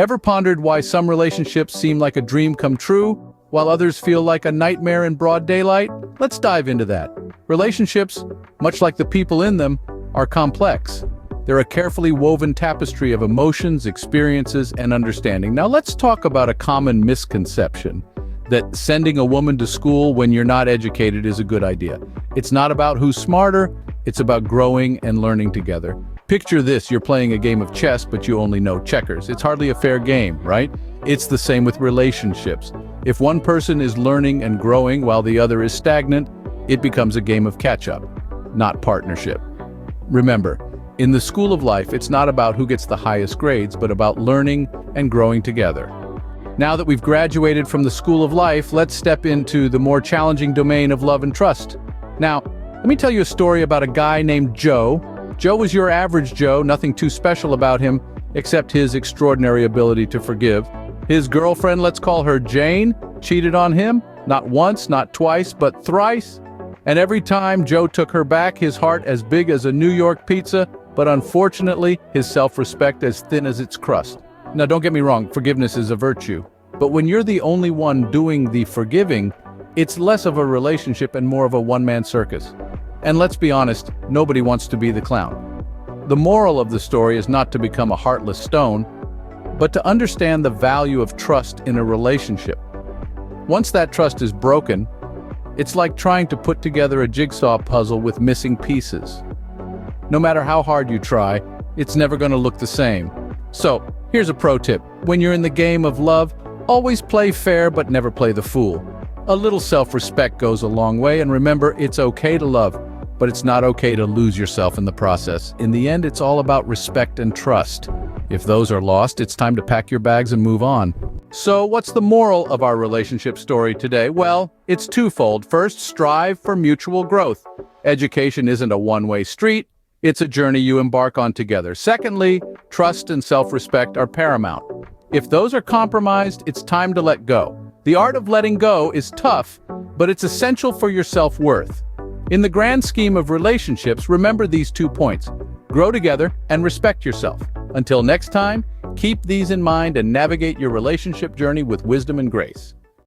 Ever pondered why some relationships seem like a dream come true, while others feel like a nightmare in broad daylight? Let's dive into that. Relationships, much like the people in them, are complex. They're a carefully woven tapestry of emotions, experiences, and understanding. Now let's talk about a common misconception, that sending a woman to school when you're not educated is a good idea. It's not about who's smarter, it's about growing and learning together. Picture this, you're playing a game of chess, but you only know checkers. It's hardly a fair game, right? It's the same with relationships. If one person is learning and growing while the other is stagnant, it becomes a game of catch-up, not partnership. Remember, in the school of life, it's not about who gets the highest grades, but about learning and growing together. Now that we've graduated from the school of life, let's step into the more challenging domain of love and trust. Now, let me tell you a story about a guy named Joe. Joe was your average Joe, nothing too special about him, except his extraordinary ability to forgive. His girlfriend, let's call her Jane, cheated on him, not once, not twice, but thrice. And every time Joe took her back, his heart as big as a New York pizza, but unfortunately, his self-respect as thin as its crust. Now, don't get me wrong, forgiveness is a virtue. But when you're the only one doing the forgiving, it's less of a relationship and more of a one-man circus. And let's be honest, nobody wants to be the clown. The moral of the story is not to become a heartless stone, but to understand the value of trust in a relationship. Once that trust is broken, it's like trying to put together a jigsaw puzzle with missing pieces. No matter how hard you try, it's never going to look the same. So, here's a pro tip. When you're in the game of love, always play fair but never play the fool. A little self-respect goes a long way, and remember, it's okay to love, but it's not okay to lose yourself in the process. In the end, it's all about respect and trust. If those are lost, it's time to pack your bags and move on. So, what's the moral of our relationship story today? Well, it's twofold. First, strive for mutual growth. Education isn't a one-way street. It's a journey you embark on together. Secondly, trust and self-respect are paramount. If those are compromised, it's time to let go. The art of letting go is tough, but it's essential for your self-worth. In the grand scheme of relationships, remember these 2 points. Grow together and respect yourself. Until next time, keep these in mind and navigate your relationship journey with wisdom and grace.